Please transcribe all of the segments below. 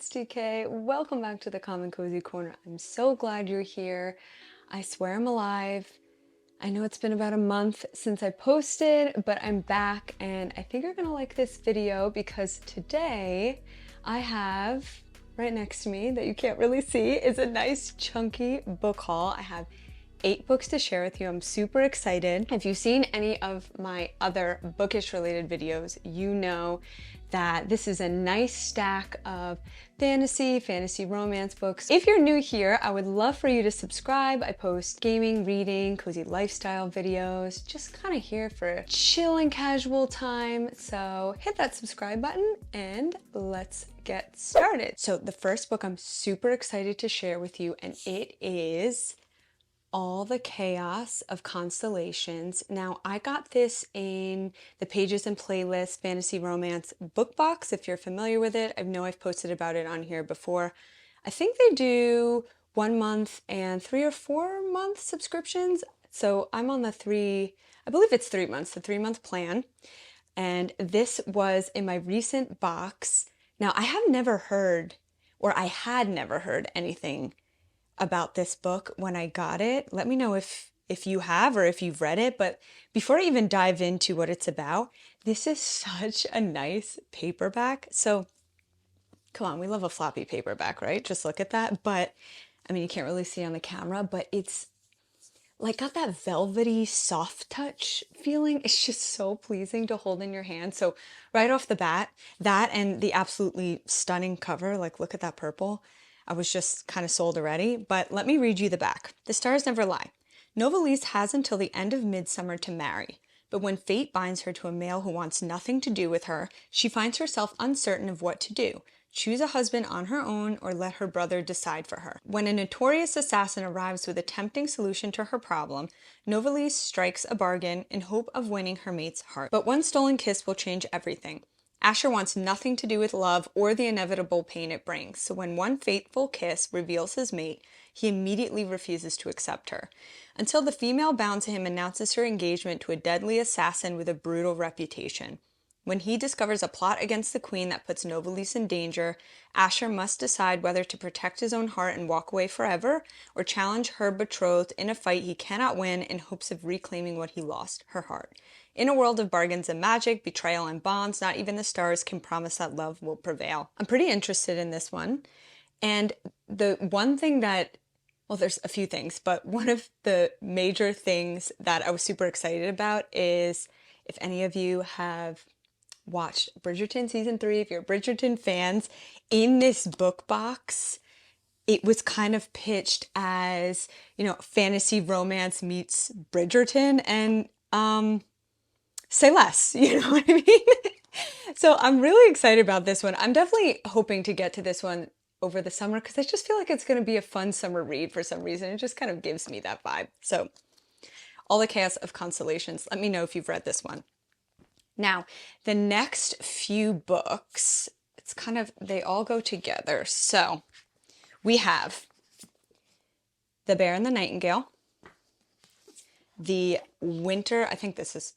it's DK. Welcome back to the Calm and Cozy Corner. I'm so glad you're here. I swear I'm alive. I know it's been about a month since I posted, but I'm back and I think you're gonna like this video because today I have right next to me that you can't really see is a nice chunky book haul. I have 8 books to share with you. I'm super excited. If you've seen any of my other bookish related videos, you know that this is a nice stack of fantasy romance books. If you're new here, I would love for you to subscribe. I post gaming, reading, cozy lifestyle videos, just kind of here for a chill and casual time. So hit that subscribe button and let's get started. So the first book I'm super excited to share with you, and it is All the Chaos of Constellations. Now, I got this in the Pages and Playlists Fantasy Romance book box, if you're familiar with it. I know I've posted about it on here before. I think they do 1 month and 3 or 4 month subscriptions. So I'm on I believe it's 3 months, the 3-month plan. And this was in my recent box. Now, I had never heard anything about this book when I got it. Let me know if you have or if you've read it, but before I even dive into what it's about, this is such a nice paperback. So come on, we love a floppy paperback, right? Just look at that. But I mean, you can't really see on the camera, but it's like got that velvety soft touch feeling. It's just so pleasing to hold in your hand. So right off the bat, that and the absolutely stunning cover, like look at that purple. I was just kind of sold already, but let me read you the back. The stars never lie. Novalise has until the end of midsummer to marry, but when fate binds her to a male who wants nothing to do with her, she finds herself uncertain of what to do. Choose a husband on her own or let her brother decide for her. When a notorious assassin arrives with a tempting solution to her problem, Novalise strikes a bargain in hope of winning her mate's heart. But one stolen kiss will change everything. Asher wants nothing to do with love or the inevitable pain it brings, so when one fateful kiss reveals his mate, he immediately refuses to accept her, until the female bound to him announces her engagement to a deadly assassin with a brutal reputation. When he discovers a plot against the queen that puts Novalise in danger, Asher must decide whether to protect his own heart and walk away forever, or challenge her betrothed in a fight he cannot win in hopes of reclaiming what he lost, her heart. In a world of bargains and magic, betrayal and bonds, not even the stars can promise that love will prevail. I'm pretty interested in this one. And the one thing that, well, there's a few things, but one of the major things that I was super excited about is if any of you have watched Bridgerton season 3, if you're Bridgerton fans, in this book box, it was kind of pitched as, fantasy romance meets Bridgerton, and say less, you know what I mean? So I'm really excited about this one. I'm definitely hoping to get to this one over the summer because I just feel like it's going to be a fun summer read for some reason. It just kind of gives me that vibe. So All the Chaos of Constellations. Let me know if you've read this one. Now, the next few books, they all go together. So we have The Bear and the Nightingale, The Winter, I think this is,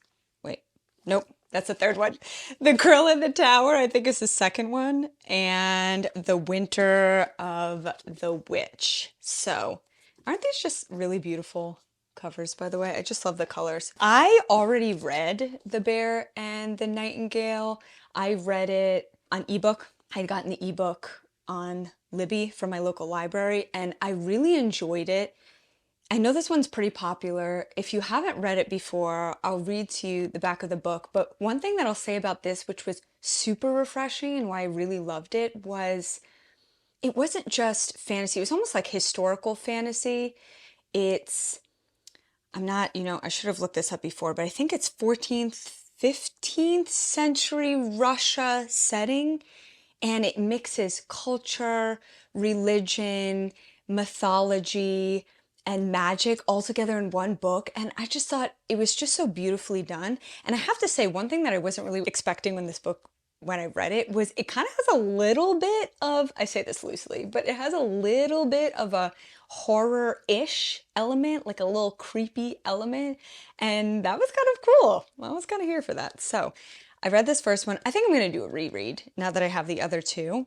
nope, that's the third one. The Girl in the Tower, I think is the second one. And The Winter of the Witch. So, aren't these just really beautiful covers, by the way? I just love the colors. I already read The Bear and the Nightingale. I read it on ebook. I had gotten the ebook on Libby from my local library, and I really enjoyed it. I know this one's pretty popular. If you haven't read it before, I'll read to you the back of the book. But one thing that I'll say about this, which was super refreshing and why I really loved it, was it wasn't just fantasy. It was almost like historical fantasy. I should have looked this up before, but I think it's 14th, 15th century Russia setting. And it mixes culture, religion, mythology, and magic all together in one book. And I just thought it was just so beautifully done. And I have to say, one thing that I wasn't really expecting when I read it, was it kind of has a little bit of, I say this loosely, but it has a little bit of a horror-ish element, like a little creepy element. And that was kind of cool. I was kind of here for that. So I read this first one. I think I'm going to do a reread now that I have the other two.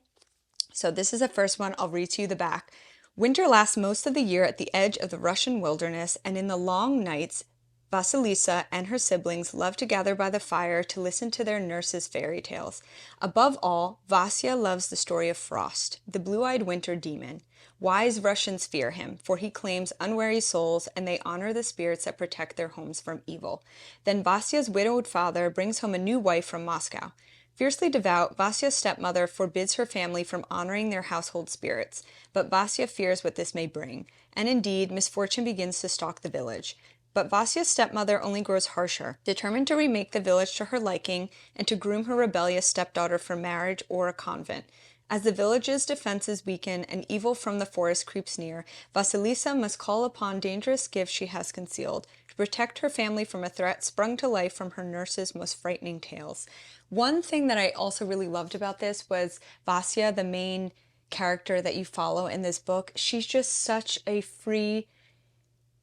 So this is the first one. I'll read to you the back. Winter lasts most of the year at the edge of the Russian wilderness, and in the long nights, Vasilisa and her siblings love to gather by the fire to listen to their nurse's fairy tales. Above all, Vasya loves the story of Frost, the blue-eyed winter demon. Wise Russians fear him, for he claims unwary souls, and they honor the spirits that protect their homes from evil. Then Vasya's widowed father brings home a new wife from Moscow. Fiercely devout, Vasya's stepmother forbids her family from honoring their household spirits, but Vasya fears what this may bring, and indeed, misfortune begins to stalk the village. But Vasya's stepmother only grows harsher, determined to remake the village to her liking and to groom her rebellious stepdaughter for marriage or a convent. As the village's defenses weaken and evil from the forest creeps near, Vasilisa must call upon dangerous gifts she has concealed to protect her family from a threat sprung to life from her nurse's most frightening tales. One thing that I also really loved about this was Vasya, the main character that you follow in this book. She's just such a free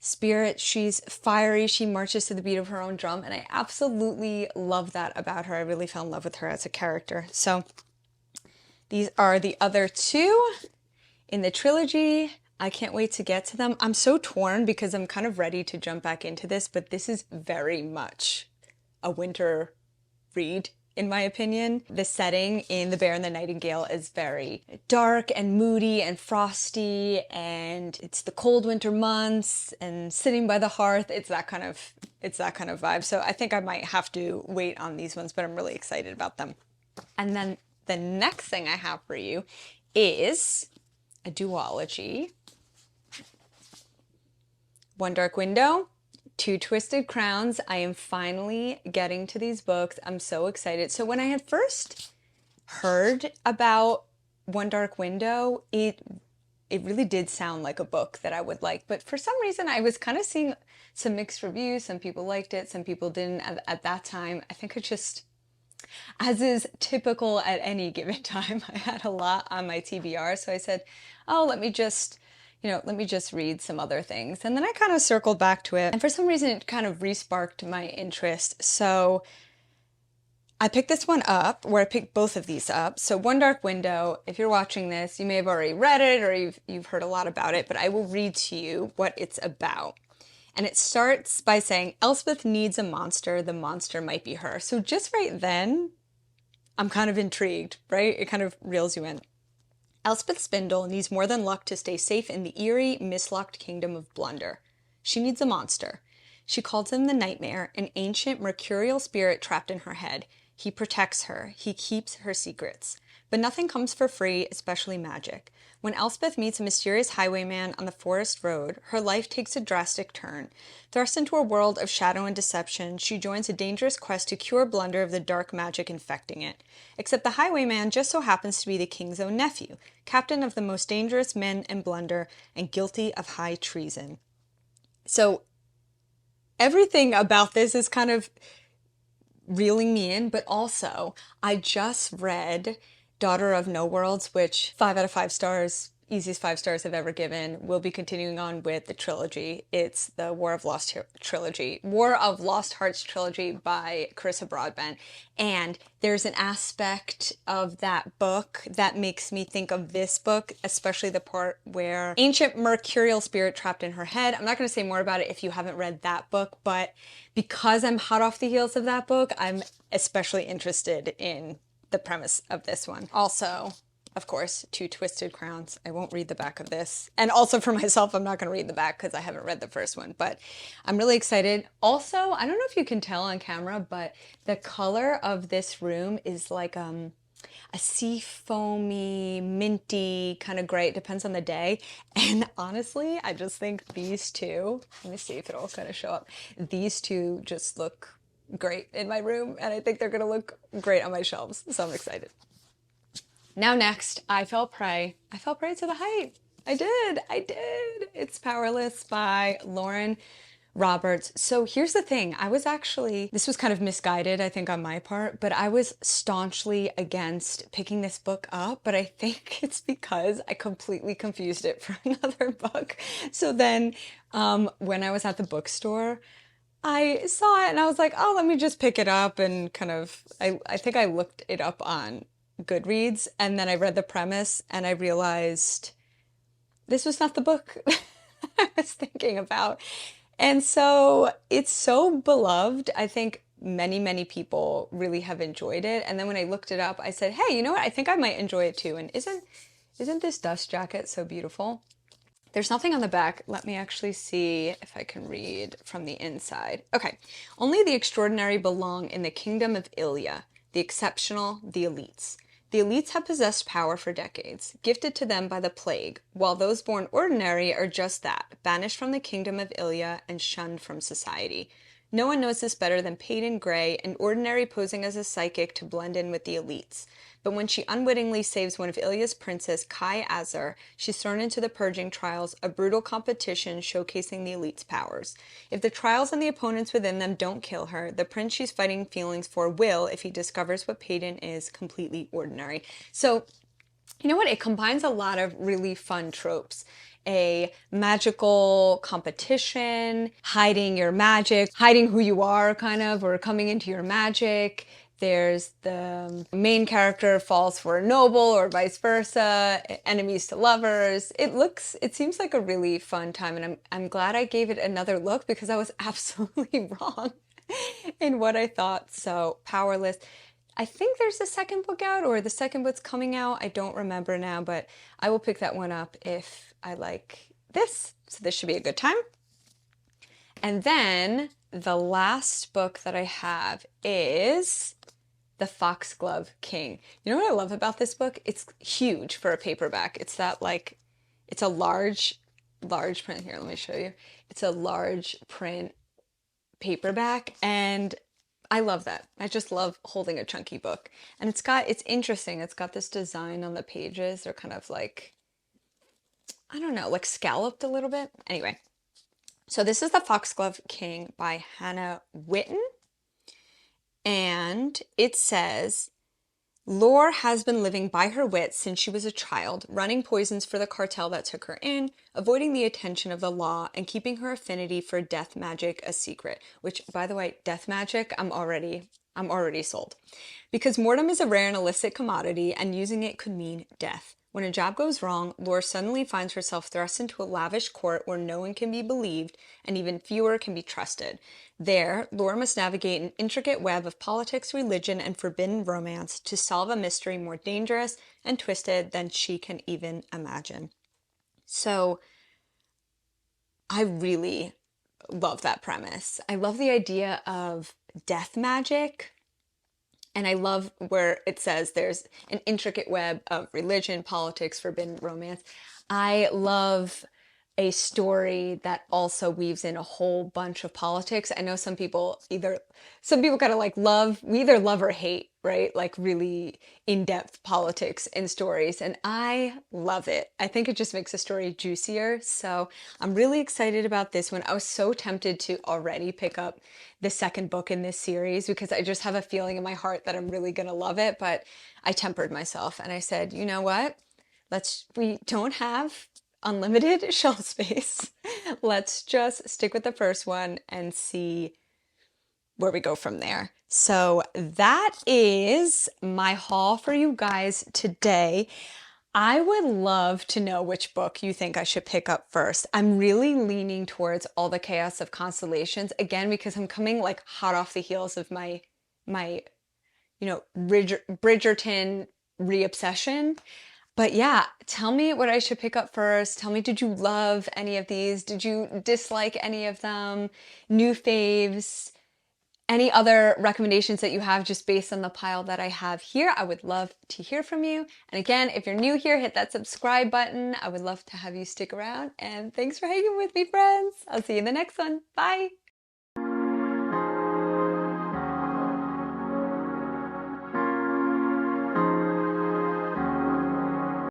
spirit. She's fiery. She marches to the beat of her own drum, and I absolutely love that about her. I really fell in love with her as a character. So these are the other two in the trilogy. I can't wait to get to them. I'm so torn because I'm kind of ready to jump back into this, but this is very much a winter read, in my opinion. The setting in The Bear and the Nightingale is very dark and moody and frosty, and it's the cold winter months and sitting by the hearth. It's that kind of vibe. So I think I might have to wait on these ones, but I'm really excited about them. And then the next thing I have for you is a duology. One Dark Window, Two Twisted Crowns. I am finally getting to these books. I'm so excited. So when I had first heard about One Dark Window, it really did sound like a book that I would like. But for some reason, I was kind of seeing some mixed reviews. Some people liked it, some people didn't at that time. I think it just, as is typical at any given time, I had a lot on my TBR. So I said, oh, let me just read some other things. And then I kind of circled back to it. And for some reason, it kind of re-sparked my interest. So I picked this one up, where I picked both of these up. So One Dark Window, if you're watching this, you may have already read it or you've heard a lot about it, but I will read to you what it's about. And it starts by saying, Elspeth needs a monster. The monster might be her. So just right then, I'm kind of intrigued, right? It kind of reels you in. Elspeth Spindle needs more than luck to stay safe in the eerie, mislocked kingdom of Blunder. She needs a monster. She calls him the Nightmare, an ancient mercurial spirit trapped in her head. He protects her. He keeps her secrets. But nothing comes for free, especially magic. When Elspeth meets a mysterious highwayman on the forest road, her life takes a drastic turn. Thrust into a world of shadow and deception, she joins a dangerous quest to cure Blunder of the dark magic infecting it. Except the highwayman just so happens to be the king's own nephew, captain of the most dangerous men in Blunder, and guilty of high treason. So everything about this is kind of reeling me in, but also I just read Daughter of No Worlds, which 5 out of 5 stars, easiest 5 stars I've ever given. We'll be continuing on with the trilogy. It's the War of Lost Hearts trilogy by Carissa Broadbent. And there's an aspect of that book that makes me think of this book, especially the part where ancient mercurial spirit trapped in her head. I'm not going to say more about it if you haven't read that book, but because I'm hot off the heels of that book, I'm especially interested in the premise of this one. Also, of course, Two Twisted Crowns. I won't read the back of this. And also for myself, I'm not going to read the back because I haven't read the first one, but I'm really excited. Also, I don't know if you can tell on camera, but the color of this room is like a sea foamy, minty kind of gray. It depends on the day. And honestly, I just think these two, let me see if it'll kind of show up. These two just look great in my room, and I think they're gonna look great on my shelves, so I'm excited. Now next, I fell prey to the hype. I did. It's Powerless by Lauren Roberts. So here's the thing, this was kind of misguided, I think, on my part, but I was staunchly against picking this book up, but I think it's because I completely confused it for another book. So then when I was at the bookstore, I saw it and I was like, oh, let me just pick it up and kind of, I think I looked it up on Goodreads, and then I read the premise and I realized this was not the book I was thinking about. And so it's so beloved. I think many, many people really have enjoyed it. And then when I looked it up, I said, hey, you know what? I think I might enjoy it too. And isn't this dust jacket so beautiful? There's nothing on the back. Let me actually see if I can read from the inside. Okay. Only the extraordinary belong in the kingdom of Ilya, the exceptional, the elites. The elites have possessed power for decades, gifted to them by the plague, while those born ordinary are just that, banished from the kingdom of Ilya and shunned from society. No one knows this better than Peyton Gray, an ordinary posing as a psychic to blend in with the elites. But when she unwittingly saves one of Ilya's princes, Kai Azar, she's thrown into the purging trials, a brutal competition showcasing the elite's powers. If the trials and the opponents within them don't kill her, the prince she's fighting feelings for will if he discovers what Peyton is, completely ordinary. So, you know what? It combines a lot of really fun tropes. A magical competition, hiding your magic, hiding who you are, kind of, or coming into your magic. There's the main character falls for a noble or vice versa, enemies to lovers. It seems like a really fun time, and I'm glad I gave it another look because I was absolutely wrong in what I thought. So, Powerless. I think there's a second book out, or the second book's coming out. I don't remember now, but I will pick that one up if I like this. So this should be a good time. And then the last book that I have is The Foxglove King. You know what I love about this book? It's huge for a paperback. It's that like, it's a large print. Here, let me show you. It's a large print paperback, and I love that. I just love holding a chunky book. And it's interesting. It's got this design on the pages. They're kind of like, I don't know, like scalloped a little bit. Anyway, so this is The Foxglove King by Hannah Whitten. And it says, Lore has been living by her wits since she was a child, running poisons for the cartel that took her in, avoiding the attention of the law, and keeping her affinity for death magic a secret. Which, by the way, death magic, I'm already sold. Because mortem is a rare and illicit commodity, and using it could mean death. When a job goes wrong, Lore suddenly finds herself thrust into a lavish court where no one can be believed and even fewer can be trusted. There, Lore must navigate an intricate web of politics, religion, and forbidden romance to solve a mystery more dangerous and twisted than she can even imagine. So, I really love that premise. I love the idea of death magic. And I love where it says there's an intricate web of religion, politics, forbidden romance. I love a story that also weaves in a whole bunch of politics. I know some people kind of like we either love or hate, right? Like really in-depth politics in stories. And I love it. I think it just makes a story juicier. So I'm really excited about this one. I was so tempted to already pick up the second book in this series because I just have a feeling in my heart that I'm really going to love it. But I tempered myself and I said, you know what? We don't have unlimited shelf space. Let's just stick with the first one and see where we go from there. So that is my haul for you guys today. I would love to know which book you think I should pick up first. I'm really leaning towards All the Chaos of Constellations, again, because I'm coming like hot off the heels of my Bridgerton reobsession. But yeah, tell me what I should pick up first. Tell me, did you love any of these? Did you dislike any of them? New faves? Any other recommendations that you have just based on the pile that I have here? I would love to hear from you. And again, if you're new here, hit that subscribe button. I would love to have you stick around. And thanks for hanging with me, friends. I'll see you in the next one. Bye.